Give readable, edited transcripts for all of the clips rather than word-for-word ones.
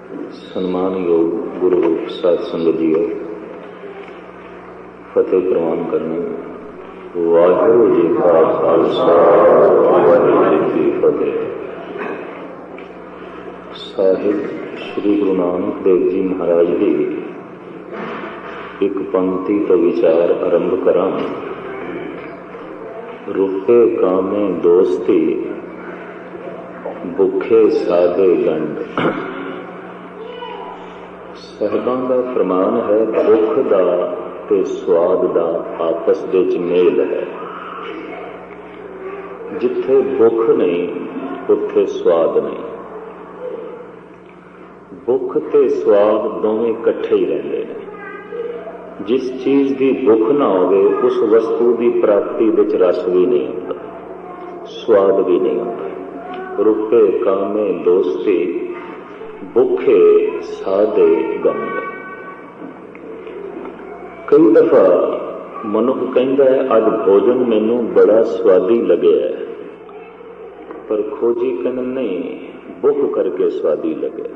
ਸਨਮਾਨਯੋਗ ਗੁਰੂ ਸਾਧ ਸੰਗਤ ਜੀਓ, ਫਤਿਹ ਪ੍ਰਵਾਨ ਕਰਨੀ। ਵਾਹਿਗੁਰੂ ਜੀ ਕਾ ਖਾਲਸਾ, ਵਾਹਿਗੁਰੂ ਜੀ ਕੀ ਫਤਿਹ। ਸਾਹਿਬ ਸ੍ਰੀ ਗੁਰੂ ਨਾਨਕ ਦੇਵ ਜੀ ਮਹਾਰਾਜ ਦੀ ਇੱਕ ਪੰਕਤੀ ਤੋਂ ਵਿਚਾਰ ਆਰੰਭ ਕਰਾਂ। ਰੁਪੇ ਕਾਮੇ ਦੋਸਤੀ, ਭੁੱਖੇ ਸਾਦੇ ਗੰਢ। ਸਾਹਿਬਾਂ ਦਾ ਫਰਮਾਨ ਹੈ, ਭੁੱਖ ਦਾ ਤੇ ਸਵਾਦ ਦਾ ਆਪਸ ਵਿੱਚ ਮੇਲ ਹੈ। ਜਿੱਥੇ ਭੁੱਖ ਨਹੀਂ ਉੱਥੇ ਸਵਾਦ ਨਹੀਂ। ਭੁੱਖ ਤੇ ਸਵਾਦ ਦੋਵੇਂ ਇਕੱਠੇ ਹੀ ਰਹਿੰਦੇ ਨੇ। ਜਿਸ ਚੀਜ਼ ਦੀ ਭੁੱਖ ਨਾ ਹੋਵੇ ਉਸ ਵਸਤੂ ਦੀ ਪ੍ਰਾਪਤੀ ਵਿੱਚ ਰਸ ਵੀ ਨਹੀਂ ਹੁੰਦਾ, ਸਵਾਦ ਵੀ ਨਹੀਂ ਹੁੰਦਾ। ਰੁਪੇ ਕਾਮੇ ਦੋਸਤੀ, ਭੁੱਖੇ ਸਾਦੇ ਗੰਢ। ਕਈ ਦਫਾ ਮਨੁੱਖ ਕਹਿੰਦਾ ਹੈ, ਅੱਜ ਭੋਜਨ ਮੈਨੂੰ ਬੜਾ ਸਵਾਦੀ ਲੱਗਿਆ, ਪਰ ਖੋਜੀ ਕਹਿੰਦੇ ਨਹੀਂ, ਭੁੱਖ ਕਰਕੇ ਸਵਾਦੀ ਲੱਗਿਆ।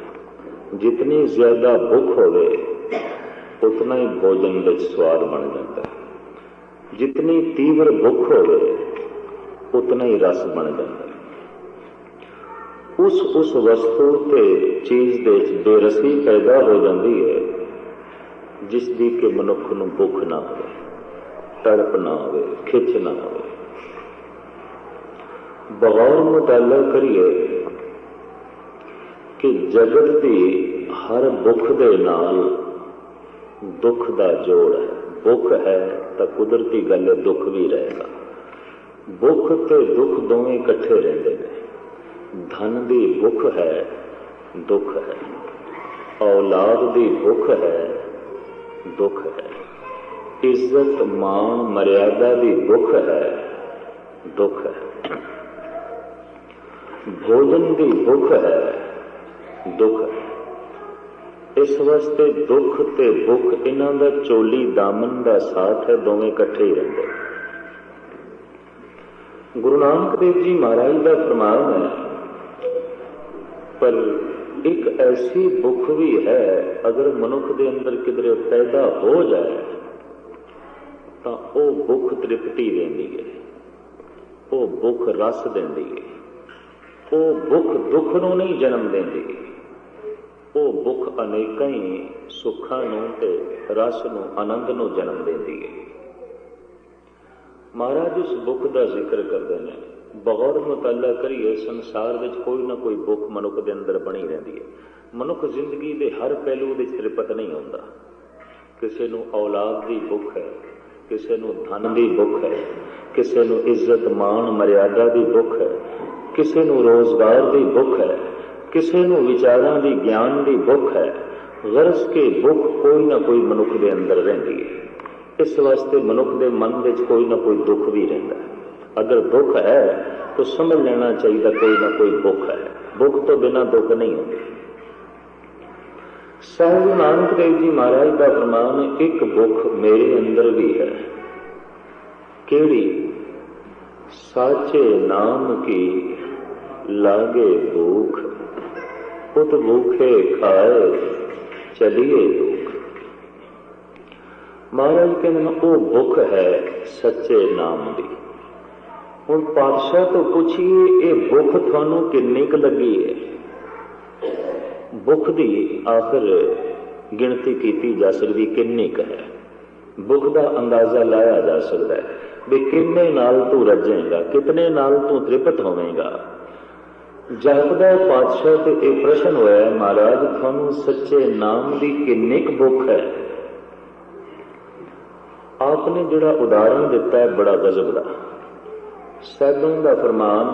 ਜਿਤਨੀ ਜ਼ਿਆਦਾ ਭੁੱਖ ਹੋਵੇ ਉਤਨਾ ਹੀ ਭੋਜਨ ਵਿੱਚ ਸਵਾਦ ਬਣ ਜਾਂਦਾ ਹੈ। ਜਿਤਨੀ ਤੀਵਰ ਭੁੱਖ ਹੋਵੇ ਉਤਨਾ ਹੀ ਰਸ ਬਣ ਜਾਂਦਾ ਹੈ। ਉਸ ਵਸਤੂ ਤੇ ਚੀਜ਼ ਦੇ ਵਿੱਚ ਬੇਰਸੀ ਪੈਦਾ ਹੋ ਜਾਂਦੀ ਹੈ ਜਿਸ ਦੀ ਕਿ ਮਨੁੱਖ ਨੂੰ ਭੁੱਖ ਨਾ ਹੋਵੇ, ਤੜਪ ਨਾ ਹੋਵੇ, ਖਿੱਚ ਨਾ ਹੋਵੇ। ਬਗੌਰ ਮੁਤਾਲਾ ਕਰੀਏ ਕਿ ਜਗਤ ਦੀ ਹਰ ਭੁੱਖ ਦੇ ਨਾਲ ਦੁੱਖ ਦਾ ਜੋੜ ਹੈ। ਭੁੱਖ ਹੈ ਤਾਂ ਕੁਦਰਤੀ ਗੱਲ ਹੈ, ਦੁੱਖ ਵੀ ਰਹੇਗਾ। ਭੁੱਖ ਤੇ ਦੁੱਖ ਦੋਵੇਂ ਇਕੱਠੇ ਰਹਿੰਦੇ ਨੇ। ਧਨ ਦੀ ਭੁੱਖ ਹੈ, ਦੁੱਖ ਹੈ। ਔਲਾਦ ਦੀ ਭੁੱਖ ਹੈ, ਦੁੱਖ ਹੈ। ਇੱਜ਼ਤ ਮਾਣ ਮਰਿਆਦਾ ਦੀ ਭੁੱਖ ਹੈ, ਦੁੱਖ ਹੈ। ਭੋਜਨ ਦੀ ਭੁੱਖ ਹੈ, ਦੁੱਖ ਹੈ। ਇਸ ਵਾਸਤੇ ਦੁੱਖ ਤੇ ਭੁੱਖ ਇਹਨਾਂ ਦਾ ਚੋਲੀ ਦਾਮਨ ਦਾ ਸਾਥ ਹੈ, ਦੋਵੇਂ ਇਕੱਠੇ ਹੀ ਰਹਿੰਦੇ। ਗੁਰੂ ਨਾਨਕ ਦੇਵ ਜੀ ਮਹਾਰਾਜ ਦਾ ਫਰਮਾਨ ਹੈ, ਪਰ ਇੱਕ ਐਸੀ ਭੁੱਖ ਵੀ ਹੈ, ਅਗਰ ਮਨੁੱਖ ਦੇ ਅੰਦਰ ਕਿਧਰੇ ਪੈਦਾ ਹੋ ਜਾਏ ਤਾਂ ਉਹ ਭੁੱਖ ਤ੍ਰਿਪਤੀ ਦਿੰਦੀ ਹੈ, ਉਹ ਭੁੱਖ ਰਸ ਦਿੰਦੀ ਹੈ। ਉਹ ਭੁੱਖ ਦੁੱਖ ਨੂੰ ਨਹੀਂ ਜਨਮ ਦਿੰਦੀ, ਉਹ ਭੁੱਖ ਅਨੇਕਾਂ ਹੀ ਸੁੱਖਾਂ ਨੂੰ ਤੇ ਰਸ ਨੂੰ, ਆਨੰਦ ਨੂੰ ਜਨਮ ਦਿੰਦੀ ਹੈ। ਮਹਾਰਾਜ ਉਸ ਭੁੱਖ ਦਾ ਜ਼ਿਕਰ ਕਰਦੇ ਨੇ। ਬਗੌਰ ਮੁਤਾਲਾ ਕਰੀਏ, ਸੰਸਾਰ ਵਿੱਚ ਕੋਈ ਨਾ ਕੋਈ ਭੁੱਖ ਮਨੁੱਖ ਦੇ ਅੰਦਰ ਬਣੀ ਰਹਿੰਦੀ ਹੈ। ਮਨੁੱਖ ਜ਼ਿੰਦਗੀ ਦੇ ਹਰ ਪਹਿਲੂ ਵਿੱਚ ਤ੍ਰਿਪਤ ਨਹੀਂ ਹੁੰਦਾ। ਕਿਸੇ ਨੂੰ ਔਲਾਦ ਦੀ ਭੁੱਖ ਹੈ, ਕਿਸੇ ਨੂੰ ਧਨ ਦੀ ਭੁੱਖ ਹੈ, ਕਿਸੇ ਨੂੰ ਇੱਜ਼ਤ ਮਾਣ ਮਰਿਆਦਾ ਦੀ ਭੁੱਖ ਹੈ, ਕਿਸੇ ਨੂੰ ਰੋਜ਼ਗਾਰ ਦੀ ਭੁੱਖ ਹੈ, ਕਿਸੇ ਨੂੰ ਵਿਚਾਰਾਂ ਦੀ, ਗਿਆਨ ਦੀ ਭੁੱਖ ਹੈ। ਗਰਜ਼ ਕੇ ਭੁੱਖ ਕੋਈ ਨਾ ਕੋਈ ਮਨੁੱਖ ਦੇ ਅੰਦਰ ਰਹਿੰਦੀ ਹੈ। ਇਸ ਵਾਸਤੇ ਮਨੁੱਖ ਦੇ ਮਨ ਵਿੱਚ ਕੋਈ ਨਾ ਕੋਈ ਦੁੱਖ ਵੀ ਰਹਿੰਦਾ ਹੈ। ਅਗਰ ਦੁੱਖ ਹੈ ਤਾਂ ਸਮਝ ਲੈਣਾ ਚਾਹੀਦਾ ਕੋਈ ਨਾ ਕੋਈ ਭੁੱਖ ਹੈ। ਭੁੱਖ ਤੋਂ ਬਿਨਾਂ ਦੁੱਖ ਨਹੀਂ ਹੁੰਦੇ। ਸਾਹਿਬ ਗੁਰੂ ਨਾਨਕ ਦੇਵ ਜੀ ਮਹਾਰਾਜ ਦਾ ਫਰਮਾਨ, ਇੱਕ ਭੁੱਖ ਮੇਰੇ ਅੰਦਰ ਵੀ ਹੈ। ਕਿਹੜੀ? ਸਾਚੇ ਨਾਮ ਕੀ ਲਾਗੇ ਭੂਖ, ਉਤ ਭੂਖੇ ਖਾਏ ਚਲੀਏ ਦੁੱਖ। ਮਹਾਰਾਜ ਕਹਿੰਦੇ ਨੇ ਉਹ ਭੁੱਖ ਹੈ ਸੱਚੇ ਨਾਮ ਦੀ। ਹੁਣ ਪਾਤਸ਼ਾਹ ਤੋਂ ਪੁੱਛੀਏ, ਇਹ ਭੁੱਖ ਤੁਹਾਨੂੰ ਕਿੰਨੀ ਕੁ ਲੱਗੀ ਹੈ? ਭੁੱਖ ਦੀ ਆਖਰ ਗਿਣਤੀ ਕੀਤੀ ਜਾ ਸਕਦੀ ਕਿੰਨੀ ਕੁ ਹੈ? ਭੁੱਖ ਦਾ ਅੰਦਾਜ਼ਾ ਲਾਇਆ ਜਾ ਸਕਦਾ ਹੈ ਵੀ ਕਿੰਨੇ ਨਾਲ ਤੂੰ ਰੱਜੇਗਾ, ਕਿਤਨੇ ਨਾਲ ਤੂੰ ਤ੍ਰਿਪਤ ਹੋਵੇਗਾ। ਜਾਪਦਾ ਪਾਤਸ਼ਾਹ ਤੇ ਇਹ ਪ੍ਰਸ਼ਨ ਹੋਇਆ, ਮਹਾਰਾਜ ਤੁਹਾਨੂੰ ਸੱਚੇ ਨਾਮ ਦੀ ਕਿੰਨੀ ਕੁ ਭੁੱਖ ਹੈ? ਆਪ ਨੇ ਜਿਹੜਾ ਉਦਾਹਰਣ ਦਿੱਤਾ ਹੈ ਬੜਾ ਗਜ਼ਬ ਦਾ। ਸਾਹਿਬਾਂ ਦਾ ਫਰਮਾਨ,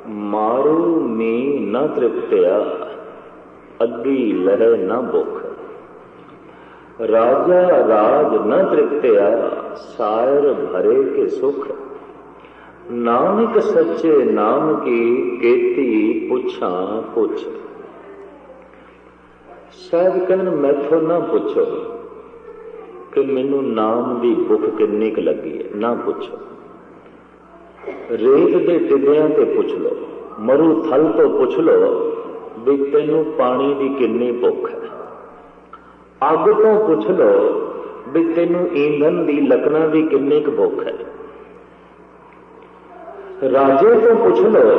ਮਾਰੂ ਮੀ ਨਾ ਤ੍ਰਿਪਤਿਆ, ਅੱਗੀ ਲਹਿ ਨਾ ਭੁੱਖ। ਰਾਜਾ ਰਾਜ ਨ ਤ੍ਰਿਪਤਿਆ, ਸਾਇਰ ਭਰੇ ਕੇ ਸੁਖ। ਨਾਨਕ ਸੱਚੇ ਨਾਮ ਕੀ, ਕੀਤੀ ਪੁੱਛਾਂ ਪੁੱਛ। ਸਾਹਿਬ ਕਹਿੰਦੇ ਮੈਥੋਂ ਨਾ ਪੁੱਛੋ ਕਿ ਮੈਨੂੰ ਨਾਮ ਦੀ ਭੁੱਖ ਕਿੰਨੀ ਕੁ ਲੱਗੀ ਹੈ, ਨਾ ਪੁੱਛੋ। ਰੇਤ ਦੇ ਟਿੱਬਿਆਂ ਤੇ ਪੁੱਛ ਲਓ, ਮਰੂ ਥਲ ਤੋਂ ਪੁੱਛ ਲਓ ਵੀ ਤੈਨੂੰ ਪਾਣੀ ਦੀ ਕਿੰਨੀ ਭੁੱਖ ਹੈ। ਅੱਗ ਤੋਂ ਪੁੱਛ ਲਓ ਵੀ ਤੈਨੂੰ ਈਂਧਨ ਦੀ, ਲੱਕੜਾਂ ਦੀ ਕਿੰਨੀ ਕੁ ਭੁੱਖ ਹੈ। ਰਾਜੇ ਤੋਂ ਪੁੱਛ ਲਓ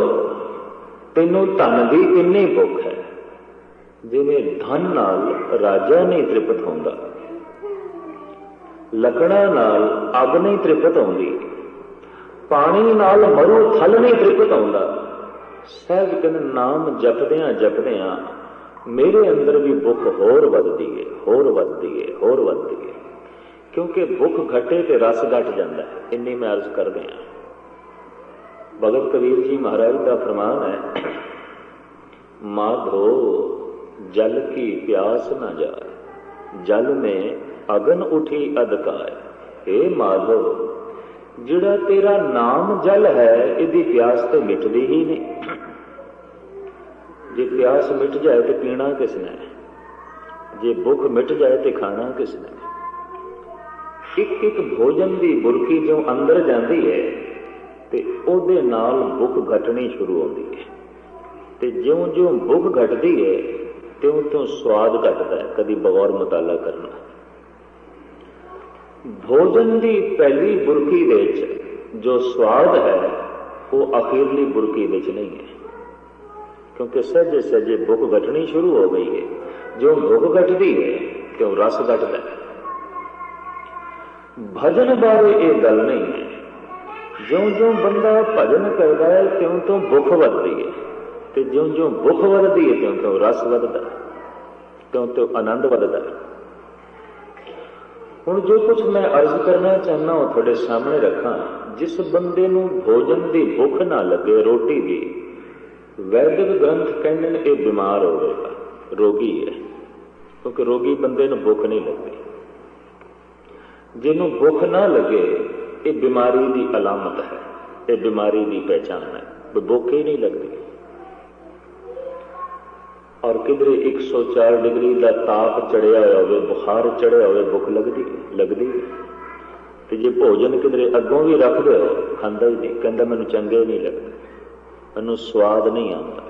ਤੈਨੂੰ ਧਨ ਦੀ ਕਿੰਨੀ ਭੁੱਖ ਹੈ। ਜਿਵੇਂ ਧਨ ਨਾਲ ਰਾਜਾ ਨਹੀਂ ਤ੍ਰਿਪਤ ਹੁੰਦਾ, ਲੱਕੜਾਂ ਨਾਲ ਅੱਗ ਨਹੀਂ ਤ੍ਰਿਪਤ ਆਉਂਦੀ, ਪਾਣੀ ਨਾਲ ਮਰੂ ਥਲ ਨਹੀਂ ਤ੍ਰਿਪਤ ਆਉਂਦਾ। ਸਹਿਜ ਕਹਿੰਦੇ ਨਾਮ ਜਪਦਿਆਂ ਜਪਦਿਆਂ ਮੇਰੇ ਅੰਦਰ ਵੀ ਭੁੱਖ ਹੋਰ ਵੱਧਦੀ ਹੈ, ਹੋਰ ਵੱਧਦੀ ਹੈ, ਹੋਰ ਵੱਧਦੀ ਹੈ। ਕਿਉਂਕਿ ਭੁੱਖ ਘਟੇ ਤੇ ਰਸ ਘਟ ਜਾਂਦਾ ਹੈ। ਇੰਨੀ ਮੈਂ ਅਰਜ਼ ਕਰਦੇ ਹਾਂ। ਭਗਤ ਕਬੀਰ ਜੀ ਮਹਾਰਾਜ ਦਾ ਫਰਮਾਨ ਹੈ, ਮਾਧੋ जल की प्यास न जाए, जल में अगन उठी अधकाए। हे माधो, जिहड़ा तेरा नाम जल है, इहदी प्यास तो मिटदी ही नहीं। जे प्यास मिट जाए तो पीना किसने, जे भुख मिट जाए तो खाना किसने। एक एक भोजन की बुरकी जो अंदर जाती है तो उहदे नाल भुख घटनी शुरू होती है, तो ज्यों ज्यों भुख घटती है त्यों त्यों स्वाद घटता है। कभी बगौर मुताला करना। भोजन की पहली बुरकी दे जो स्वाद है वो अखीरली बुरकी विच नहीं है, क्योंकि सहजे सहजे भुख घटनी शुरू हो गई है। जो भुख घटती है त्यों रस घटता है। भजन बारे ये गल नहीं है। ज्यों ज्यों बंदा भजन करता है त्यों त्यों भुख बढ़ती है, तो ज्यों ज्यों भुख बढ़ती है त्यों त्यों रस बढ़ता है, त्यों त्यों आनंद बढ़ता है। हुण जो कुछ मैं अर्ज करना चाहना वो थोड़े सामने रखा। जिस बंदे नूं भोजन की भुख ना लगे, रोटी की, वैदिक ग्रंथ कहते हैं ये बीमार होगा, रोगी है। क्योंकि रोगी बंदे नूं भुख नहीं लगती। जिन्हों भुख ना लगे ये बीमारी की अलामत है, ये बीमारी की पहचान है। भुख ही नहीं लगती। और किधरे 104 डिग्री का ताप चढ़िया हो, बुखार चढ़िया हो, भुख लगती है। तो जे भोजन किधरे अगों भी रख दो, खांदा ही नहीं, कहता मैनूं चंगे नहीं लगते, मैनूं स्वाद नहीं आता।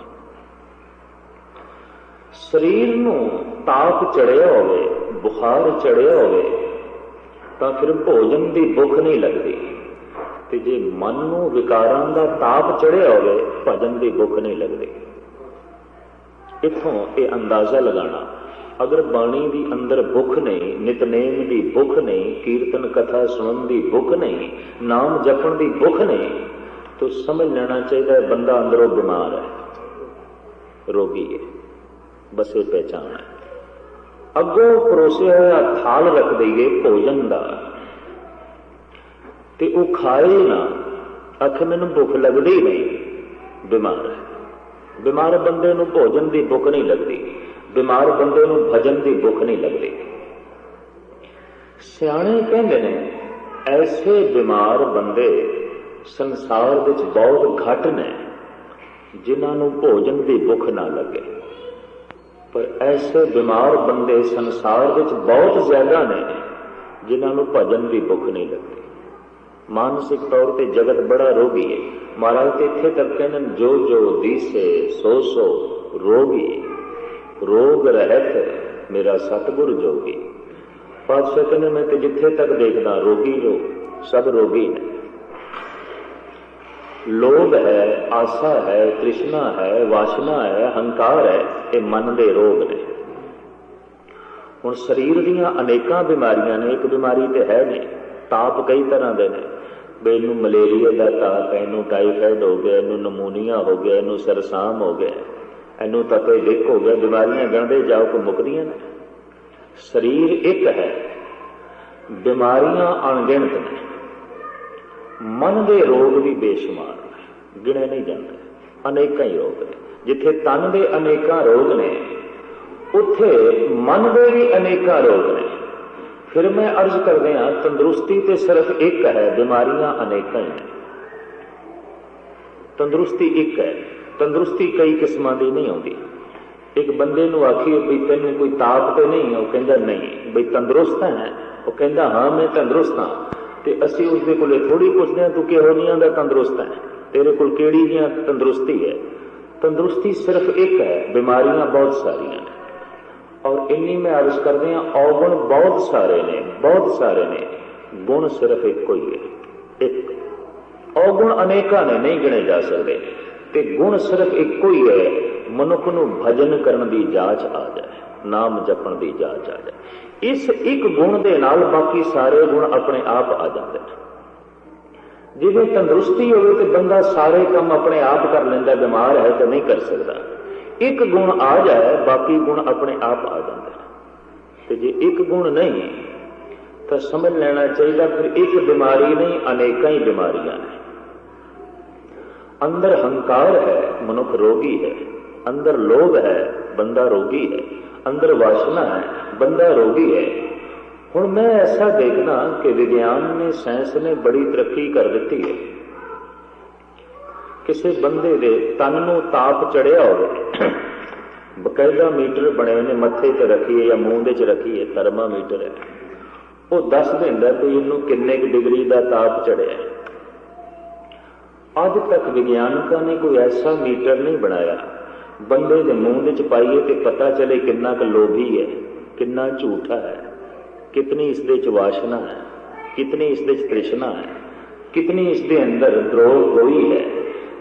शरीर नूं ताप चढ़िया हो, बुखार चढ़िया हो, तो फिर भोजन की भुख नहीं लगती। तो जे मन नूं विकारां दा ताप चढ़िया हो, भजन की भुख नहीं लगती। इथों ये अंदाजा लगाना, अगर बाणी दी अंदर भुख नहीं, नितनेम दी भुख नहीं, कीर्तन कथा सुनन दी भुख नहीं, नाम जपण दी भुख नहीं, तो समझ लेना चाहिए बंदा अंदरों बीमार है, रोगी है। बस ये पहचान है। अगों परोसिया हुआ थाल रख दईए भोजन का, तो वह खाए ना, आख मैनूं भुख लगती नहीं, बीमार है। बीमार बंदे नूं भोजन की भुख नहीं लगती, बीमार बंदे नूं भजन की भुख नहीं लगती। सियाणे कहंदे ने ऐसे बीमार बंदे संसार विच बहुत घट ने जिन्हां नूं भोजन की भुख ना लगे, पर ऐसे बीमार बंदे संसार विच बहुत ज्यादा ने जिन्हां नूं भजन की भुख नहीं लगती। मानसिक तौर पर जगत बड़ा रोगी है। महाराज तो इत्थे तक कहने जो जो दिसे सो सो रोगी, रोग रहत मेरा सतगुर जोगी। पातशाह कहने मैं तो जिथे तक देखना रोगी लोग सब रोगी ने। लोभ है, आशा है, तृष्णा है, वासना है, अहंकार है, ये मन के रोग ने। हुण शरीर दीयां अनेकां बीमारियां ने, एक बीमारी तो है नहीं। ताप कई तरह के ने, बे इनू मलेरिया का ताप है, इनू टाइफाइड हो गया, इनू नमूनीआ हो गया, इनू सरसाम हो गया, इनू तपे डिक हो गया। बीमारियां गणदे जाओ को मुकदियां ने। शरीर एक है, बीमारियां अणगिणत ने। मन के रोग भी बेशुमार ने, गिणे नहीं जाते, अनेकां ही रोग ने। जिथे तन के अनेकां रोग ने, उत्थे मन के भी अनेकां रोग ने। फिर मैं अर्ज कर दिया, तंदुरुस्ती तो सिर्फ एक है, बीमारियां अनेक हैं। तंदुरुस्ती एक है, तंदुरुस्ती कई किस्मां दी नहीं आती। एक बंदे नूं आखिए भी तैनूं कोई ताप तो नहीं, वो कहंदा नहीं। बई तंदुरुस्त है, वो कहंदा हाँ मैं तंदुरुस्त हाँ। तो असीं उसदे कोले थोड़ी पुछदे तू किहो जिहां दा तंदुरुस्त है, तेरे कोल किहड़ी जिहां तंदुरुस्ती है। तंदुरुस्ती सिर्फ एक है, बीमारियां बहुत सारियां ने। और इन्नी में अर्ज करते हैं अवगुण बहुत सारे ने, बहुत सारे ने, गुण सिर्फ एक ही है। एक अवगुण अनेका ने, नहीं गिने जा सकते, ते गुण सिर्फ एक ही है। मनुख नूं भजन करन दी जाच आ जाए, नाम जपण दी जाच आ जाए, इस एक गुण दे नाल बाकी सारे गुण अपने आप आ जाते हैं। जिवें तंदुरुस्ती होवे तो बंदा सारे काम अपने आप कर लेंदा, बीमार है तो नहीं कर सकता। एक गुण आ जाए बाकी गुण अपने आप आ जाते हैं। तो जे एक गुण नहीं तो समझ लेना चाहिए फिर एक बीमारी नहीं, अनेक ही बीमारियां हैं। अंदर हंकार है, मनुख रोगी है। अंदर लोभ है, बंदा रोगी है। अंदर वासना है, बंदा रोगी है। हुण मैं ऐसा देखना कि विज्ञान ने, साइंस ने बड़ी तरक्की कर दी है। किसी बंदे दे तन नूं ताप चढ़िया होवे, बकायदा मीटर बने ने, मत्थे ते रखिए या मूंह दे च रखिए, थर्मामीटर है, वो दस दिंदा कि इनू किन्ने डिग्री का ताप चढ़िया। अज तक विज्ञानकों ने कोई ऐसा मीटर नहीं बनाया बंदे के मूंह दे च पाइए तो पता चले कितना क लोभी है, कितना झूठा है, कितनी इस दे च वासना है, कितनी इस दे च तृष्णा है, कितनी इस दे अंदर द्रोह गोई है,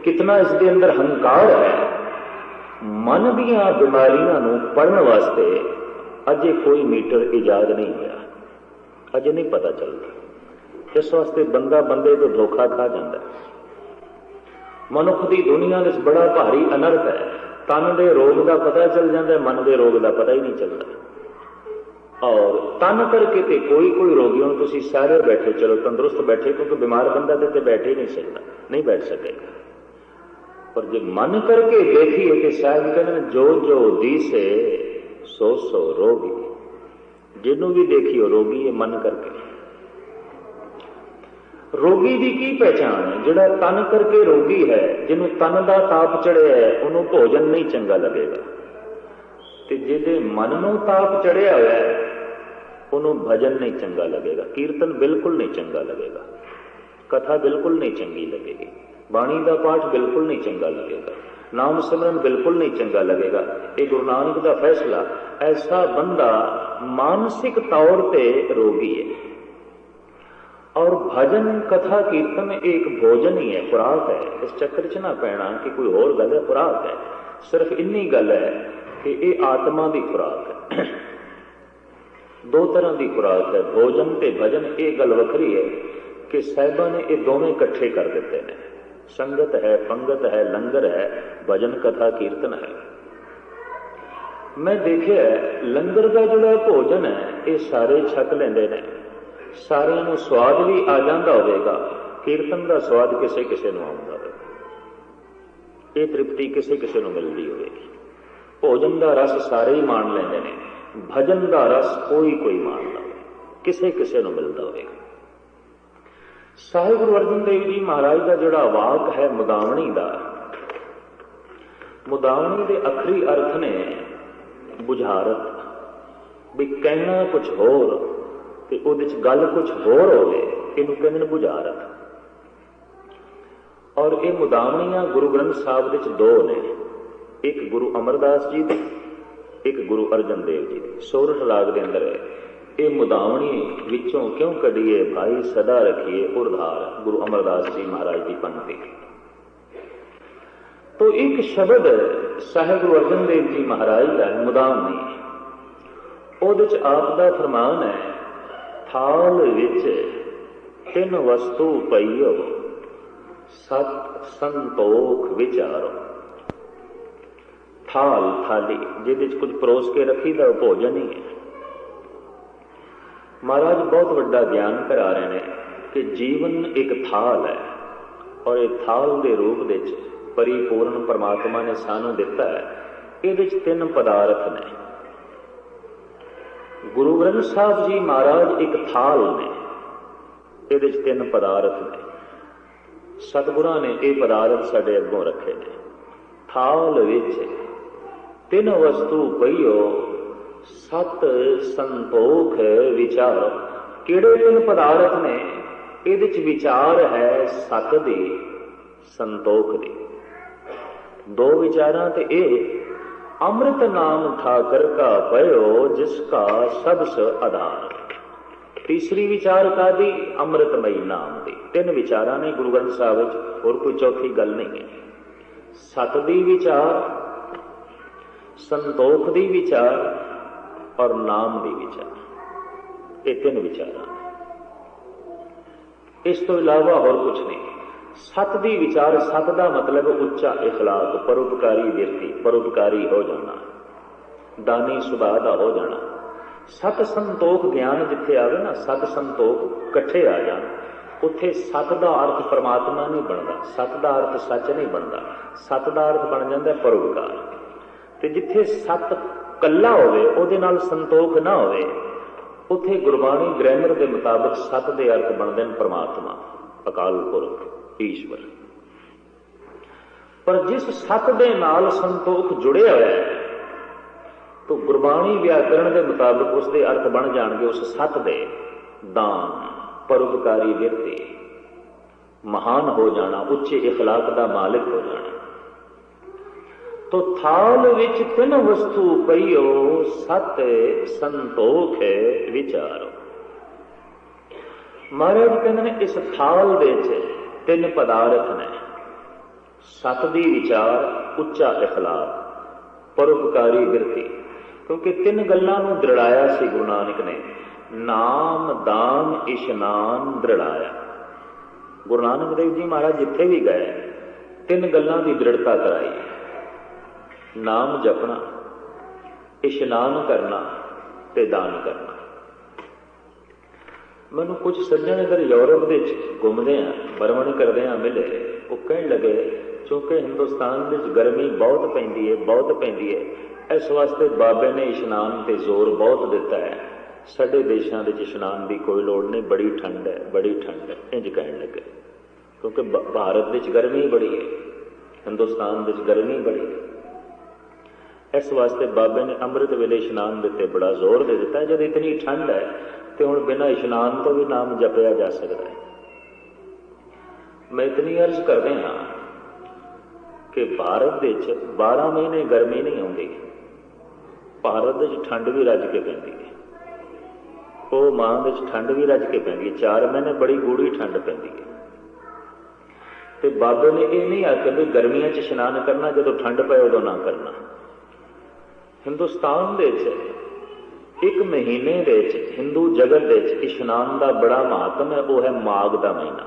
कितना इस दे अंदर हंकार है। मन दीयां बीमारियां नूं पढ़न वास्ते अजे कोई मीटर इजाद नहीं होया, अजे नहीं पता चलता। इस वास्ते बंदा बंदे तो धोखा खा जाता है। मनुख की दुनिया में बड़ा भारी अनर्थ है। तन के रोग का पता चल जाता है, मन के रोग का पता ही नहीं चलता। और तन करके ते कोई कोई रोगी हूँ तुम सारे बैठे, चलो तंदुरुस्त बैठे, क्योंकि बीमार बंदा तो बैठे ही नहीं सकता, नहीं बैठ सकेगा। पर जब मन करके देखिए तो शायद कहते जो जो दिसे सो सो रोगी, जिन्हों भी देखियो रोगी है मन करके। रोगी की की पहचान है? जिहड़ा तन करके रोगी है, जिन्हों तन का ताप चढ़िया है, उन्होंने भोजन नहीं चंगा लगेगा। ते जिहदे मन नूं ताप चढ़िया होया है, उन्होंने भजन नहीं चंगा लगेगा, कीर्तन बिल्कुल नहीं चंगा लगेगा, कथा बिल्कुल नहीं चंगी लगेगी, बाणी का पाठ बिल्कुल नहीं चंगा लगेगा, नाम सिमरन बिल्कुल नहीं चंगा लगेगा। ये गुरु नानक का फैसला। ऐसा बंदा मानसिक तौर पर रोगी है। और भजन कथा कीर्तन एक भोजन ही है, खुराक है। इस चक्कर च ना पैना कि कोई होर गल है, खुराक है। सिर्फ इन्नी गल है कि ये आत्मा की खुराक है। दो तरह की खुराक है, भोजन ते भजन। ये गल वखरी है कि साहिबा ने ये दोवें इकट्ठे कर देते हैं। संगत है, पंगत है, लंगर है, भजन कथा कीर्तन है। मैं देखिया लंगर का जोड़ा भोजन है, ये सारे छक लेंदे ने, सारिਆਂ ਨੂੰ स्वाद भी आ जाता होगा। कीर्तन का स्वाद किसे किसे ਨੂੰ ਆਉਂਦਾ ਹੋਵੇ, ਇਹ ਤ੍ਰਿਪਤੀ ਕਿਸੇ ਕਿਸੇ ਨੂੰ ਮਿਲਦੀ ਹੋਵੇਗੀ। भोजन का रस सारे ही मान लेंदे ने, भजन का रस कोई कोई मानदा होवे, किसे किसे ਨੂੰ मिलता होगा। साहिब गुरु अर्जन देव जी महाराज का जोड़ा वाक है मुदावनी का, मुदावनी के अखरी अर्थ ने बुझारत, भी कहना कुछ होर ते उहदे च गल कुछ होर होवे, इहनूं कहंदे ने बुझारत। और ये मुदावनियां गुरु ग्रंथ साहिब दे च दो ने, एक गुरु अमरदास जी दी, एक गुरु अर्जन देव जी दी। सोरठ राग दे अंदर है ये मुदावनी विचों क्यों कढ़िए भाई सदा रखिए उर्धार, गुरु अमरदास जी महाराज की पंक्ति। तो एक शब्द साहिब गुरु अर्जन देव जी महाराज का मुदावनी, उहदे च आप दा फरमान है, थाल विच तिन वस्तु पईओ सत संतोख विचारो। थाल थाली जिहदे च कुछ परोस के रखी दा भोजन ही है। महाराज बहुत बड़ा ज्ञान करा रहे हैं कि जीवन एक थाल है और ये थाल के रूप में परिपूर्ण परमात्मा ने सानू दिता है। ये तीन पदार्थ ने। गुरु ग्रंथ साहिब जी महाराज एक थाल ने, ये तीन पदार्थ ने। सतगुरां ने ये पदार्थ साडे अगों रखे ने। थाल विच तीन वस्तु पईओ सत संतोख विचार। किहड़े तीन पदार्थ ने? इहदे च विचार है सत दी, संतोख दी। दो विचारां ते ਇਹ अमृत नाम ठाकर का पयो जिसका सबस आधार। तीसरी विचार का दी अमृतमई नाम दी। तीन विचारां ने गुरु ग्रंथ साहिब विच, होर कोई चौथी गल नहीं है। सत दी विचार, संतोख दी विचार और नाम दी विचार, ये तीन विचारां। इस तो इलावा होर कुछ नहीं। सत दी विचार, सत दा मतलब उच्चा इखलाक, परोपकारी विरती, परोपकारी हो जाना, दानी सुभाव दा हो जाना। सत संतोख ज्ञान जिथे आवे ना, सत संतोख कट्ठे आ जान, उत्थे सत दा अर्थ परमात्मा नहीं बनता, सत दा अर्थ सच नहीं बनता, सत दा अर्थ बन जाता परोपकार। ते जिथे सत कल्ला होवे उहदे नाल संतोख ना होवे, उत्थे गुरबाणी ग्रैमर के मुताबिक सत दे अर्थ बनते हैं परमात्मा, अकाल पुरख, ईश्वर। पर जिस सत दे नाल संतोख जुड़े हुआ है तो गुरबाणी व्याकरण के मुताबिक उसके अर्थ बन जाएंगे उस सत दे दान, परोपकारी विरती, महान हो जाना, उच्चे इखलाक का मालिक हो जाना। तो थाल विच तीन वस्तु पईओ सत संतोख विचारो। महाराज कहते हैं इस थाल दे तीन पदार्थ ने, सत दी विचार, उच्चा इखलाक, परोपकारी विरती। क्योंकि तीन गल्लां नूं दृढ़ाया सी गुरु नानक ने, नाम दान इशनान दृढ़ाया। गुरु नानक देव जी महाराज जिथे भी गए तीन गल्लां दी दृढ़ता कराई, नाम जपना, इशनान करना ते दान करना। मैनूं कुछ सज्जण इधर यूरोप दे घूमदे आ, भरमण करदे आ मिले, वो कहण लगे क्योंकि हिंदुस्तान विच गर्मी बहुत पैंदी है, बहुत पैंदी है, इस वास्ते बाबे ने इशनान ते जोर बहुत दिता है, साडे देशां विच इशनान की कोई लोड़ नहीं, बड़ी ठंड है, बड़ी ठंड है, इंज कहण लगे। क्योंकि भारत विच गर्मी बड़ी है, हिंदुस्तान विच गर्मी बड़ी है, इस वास्ते बाबे ने अमृत वेले इशनान देते बड़ा जोर दे दिता है। जब इतनी ठंड है तो हुण बिना इशनान तो भी नाम जपया जा सकता है। मैं इतनी अर्ज करते हाँ कि भारत विच 12 महीने गर्मी नहीं आती, भारत विच ठंड भी रज के पैंदी है, वो मां विच ठंड भी रज के पैंदी है, 4 महीने बड़ी गूढ़ी ठंड पैंदी है। तो बाबे ने यह नहीं आख्या भी गर्मियों च इशनान करना, जो ठंड पए उदों ना करना। हिंदुस्तान दे एक महीने दे हिंदू जगत दे इशनान का बड़ा महत्व है, वो है माघ का महीना।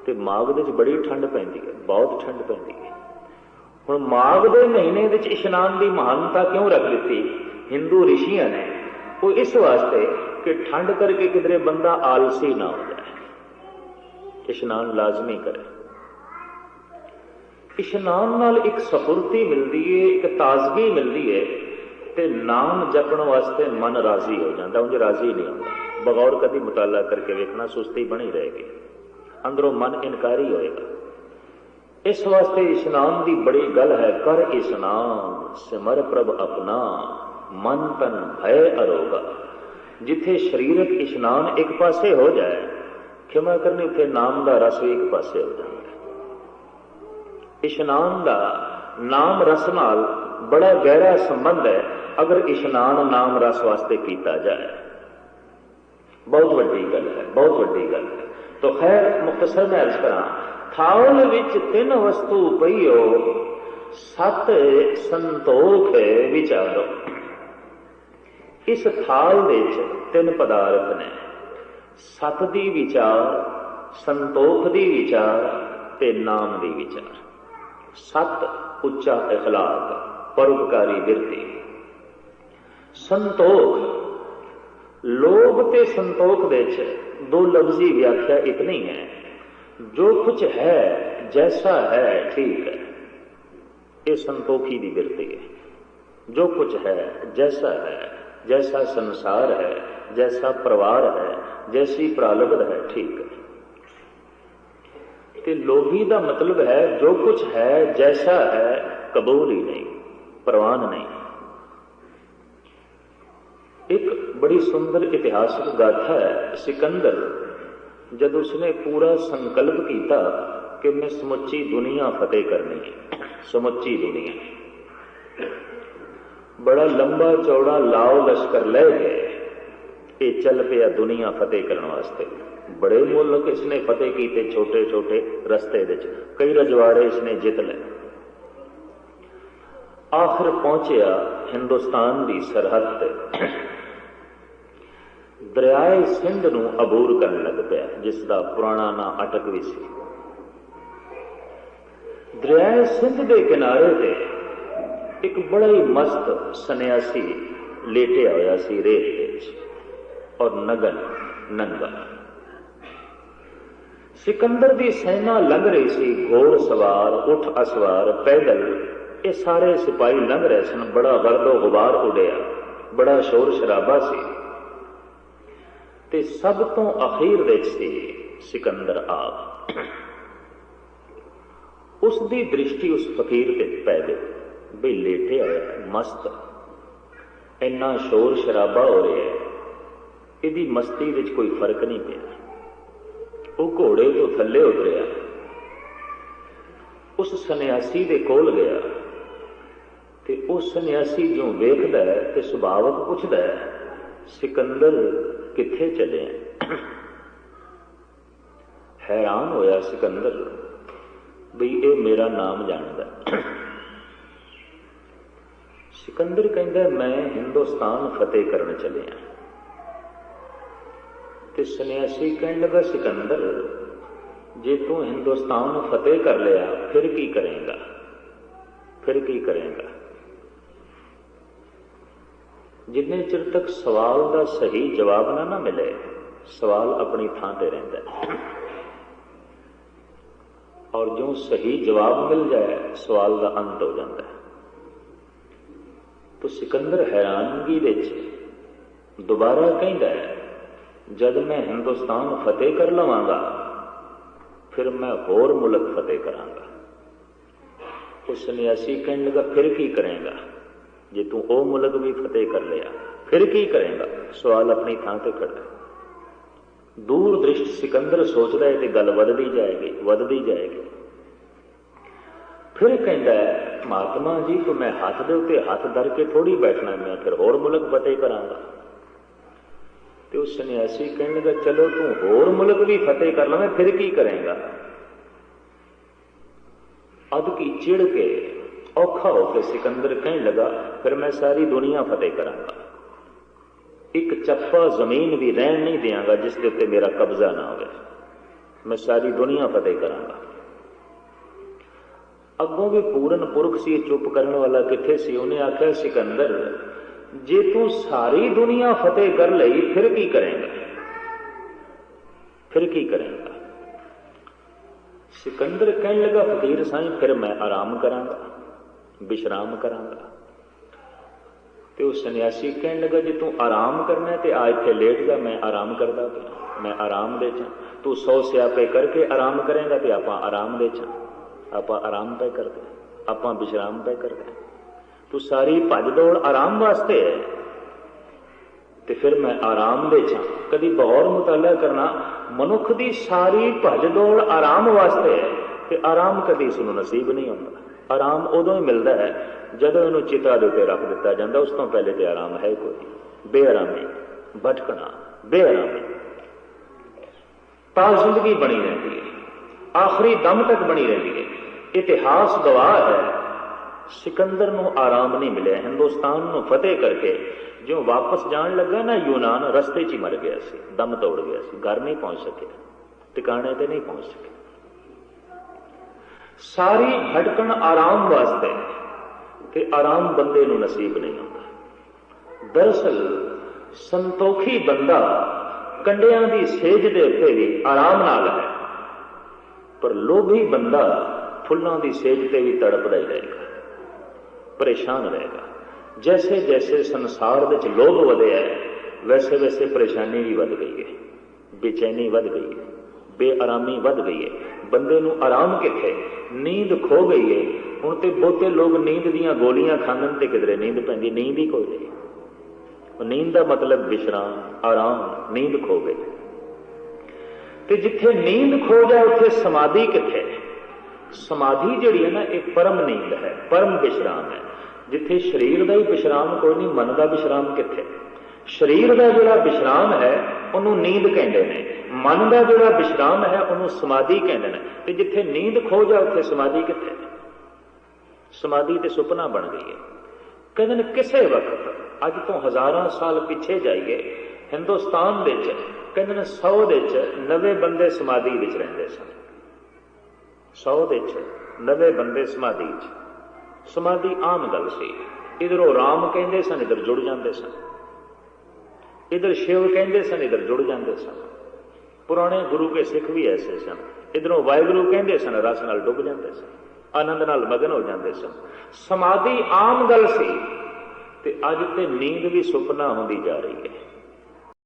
तो माघ दे बड़ी ठंड पैंदी है, बहुत ठंड पैंदी है। हुण माघ के महीने विच इशनान की महानता क्यों रख दी हिंदू ऋषियों ने? वो इस वास्ते कि ठंड करके किधरे बंदा आलसी ना हो जाए, इशनान लाजमी करे। इशनान नाल एक सफुरती मिलती है, एक ताजगी मिलती है, ते नाम जपण वास्ते मन राजी हो जाता, उंज राजी नहीं होता। बगौर कभी मुताला करके वेखना, सुस्ती बनी रहेगी, अंदरों मन इनकारी होएगा। इस वास्ते इशनान की बड़ी गल है, कर इशनान सिमर प्रभ अपना, मन तन भय अरोगा। जिथे शरीरक इशनान एक पासे हो जाए, क्षमा करनी, उथे नाम का रस भी एक पासे हो जाता है। इशनान का नाम रस नाल बड़ा गहरा संबंध है। अगर इशनान नाम रस वास्ते किया जाए, बहुत वड्डी गल है, बहुत वड्डी गल है। तो खैर मुख्तसर में अर्ज करा, थाल विच तीन वस्तु पईओ सत संतोख विचारो। इस थाल विच तीन पदार्थ ने, सत दी विचार, संतोख दी विचार ते नाम दी विचार। सत उच्चा इखलाक, परोपकारी विरती। संतोख, लोभ ते संतोख दे दो लफ्जी व्याख्या इतनी है, जो कुछ है जैसा है ठीक है, ये संतोखी की विरती है। जो कुछ है जैसा है, जैसा संसार है, जैसा परिवार है, जैसी प्रारब्ध है, ठीक है। ते लोभी का मतलब है जो कुछ है जैसा है कबूल ही नहीं, प्रवान नहीं। एक बड़ी सुंदर इतिहासिक गाथा है। सिकंदर जब उसने पूरा संकल्प किया कि मैं समुची दुनिया फतेह करनी है, समुची दुनिया। बड़ा लंबा चौड़ा लाओ लश्कर लै गए, ये चल पिया दुनिया फतेह करने वास्ते। बड़े मुल्क इसने फतेह किए, छोटे छोटे रस्ते विच कई रजवाड़े इसने जित ले। आखिर पहुंचया हिंदुस्तान की सरहद ते, दरियाए सिंध नूं अबूर करन लग पिया, जिसका पुराना नाम अटक भी सी। दरियाए सिंध के किनारे ते एक बड़ा ही मस्त सन्यासी लेटिया होया सी रेत विच और नगन नंगा। सिकंदर की सेना लंघ रही सी, घोड़ सवार, उठ असवार, पैदल, ये सारे सिपाही लंघ रहे सन। बड़ा गर्दो गुबार उड़िया, बड़ा शोर शराबा सी ते सब तो अखीर विच सी सिकंदर आप। उसकी दृष्टि उस फकीर ते पै गई, बई लेटे होया मस्त, इन्ना शोर शराबा हो रहा है, इहदी मस्ती विच कोई फर्क नहीं पिया। वो घोड़े तो थले उतरिया, उस सन्यासी दे कोल गया ते उस सन्यासी जो वेखदा है ते सुभावक पुछदा है, सिकंदर किथे चले? हैरान होया सिकंदर, बई ये मेरा नाम जानदा। सिकंदर कहंदा मैं हिंदुस्तान फतेह करने चले हैं। ते सन्यासी कहने लगा, सिकंदर जे तू हिंदुस्तान फतेह कर लिया फिर की करेगा? फिर की करेगा? जिन्ने चिर तक सवाल का सही जवाब ना मिले, सवाल अपनी थां ते रहिंदा है, और जो सही जवाब मिल जाए सवाल का अंत हो जाता है। तो सिकंदर हैरानगी विच दोबारा कहता है, जब मैं हिंदुस्तान फतेह कर लवांगा फिर मैं होर मुल्क फतेह करांगा। उस सन्यासी कहने लगा, फिर की करेगा? जे तू ओ मुल्क भी फतेह कर लिया फिर की करेगा? सवाल अपनी थां ते खड़ा। दूर दृष्ट सिकंदर सोच रहा है कि गल वधदी जाएगी, वधदी जाएगी। फिर कहता है, महात्मा जी तो मैं हाथ दे उत्ते हाथ धर के थोड़ी बैठना, मैं फिर होर मुल्क फतेह करांगा। तो उस सन्यासी कहने लगा, चलो तू होर मुल्क भी फतेह कर लवे फिर की करेगा? अद की चिड़ के औखा होकर सिकंदर कहने लगा, फिर मैं सारी दुनिया फतेह करांगा, एक चप्पा जमीन भी रहन नहीं देंगा जिसके उत्ते मेरा कब्जा ना हो, मैं सारी दुनिया फतेह करांगा। अगों भी पूरन पुरख सी, चुप करने वाला किथे सी, उन्हें आख्या, सिकंदर जे तू सारी दुनिया फतेह कर लई फिर की करेगा? फिर की करेगा? सिकंदर कहने लगा, फकीर साईं फिर मैं आराम करांगा, विश्राम करांगा। तो उस सन्यासी कहने लगा, जे तू आराम करना है तो आ इत्थे लेट जा, मैं आराम करदा पिया, मैं आराम दे चा। तू 100 स्यापे करके आराम करेगा तो आप आराम दे चा, आप आराम पे करते, आप विश्राम पे करते। तू सारी भज दौड़ आराम वास्ते है तो फिर मैं आराम दे चा। कभी गौर मुताला करना, मनुख की सारी भज दौड़ आराम वास्ते है तो आराम कभी उसनूं नसीब नहीं होता। आराम उदों ही मिलता है जदों इहनूं चिता दे उत्ते रख दिता जाता, उस तो पहले तो आराम है कोई। बेआरामी, भटकना, बेआरामी ता जिंदगी बनी रहती है, आखिरी दम तक बनी रहती है। इतिहास गवाह है, सिकंदर नूं आराम नहीं मिले। हिंदुस्तान नूं फतेह करके जो वापस जान लगा ना यूनान, रस्ते च ही मर गया सी, दम तोड़ गया सी, घर नहीं पहुंच सके, ठिकाने ते नहीं पहुंच सके। सारी भटकन आराम वास्ते ते आराम बंदे नूं नसीब नहीं होता। दरअसल संतोखी बंदा कंडियां दी सेज दे उत्ते भी आराम नाल है, पर लोभी बंदा फुल्लां दी सेज ते भी तड़पदा ही रहेगा, परेशान रहेगा। जैसे जैसे संसार विच लोभ वधिया है वैसे वैसे परेशानी भी वध गई है, बेचैनी वध गई है, बेआरामी वध गई है। बंदे नूं आराम किथे, नींद खो गई है। हुण ते बहुते लोग नींद दीयां गोलियां खांदन ते किधरे नींद पैंदी, नींद ही कोई नहीं। नींद का मतलब विश्राम, आराम, नींद खो गई। ते जिथे नींद खो जाए उत्थे समाधि किथे? समाधि जिहड़ी है ना, ये परम नींद है, परम विश्राम है। जिथे शरीर का ही विश्राम कोई नहीं, मन का विश्राम कित्थे? शरीर का जिहड़ा विश्राम है उन्हों नींद कहते हैं, मन का जिहड़ा विश्राम है उन्हों समाधि कहते हैं। ते जिथे नींद खो जाए उत्थे समाधि कित्थे? समाधि ते सुपना बन गई है। कहते हैं किसी वक्त अज तो हज़ारां साल पिछे जाइए, हिंदुस्तान दे कहते हैं 100 दे 90 बंदे समाधि विच रहिंदे सन। 100 दे 90 बंदे समाधि च। समाधि आम गल सी। इधरों राम कहते सन, इधर जुड़ जाते सन, इधर शिव कहते सन, इधर जुड़ जाते सन। पुराने गुरु के सिख भी ऐसे सन, इधरों वाहिगुरु कहते सन, रस नाल डुब जाते सन, आनंद नाल मगन हो जाते सन। समाधि आम गल सी, ते अज ते नींद भी सुपना होंदी जा रही है।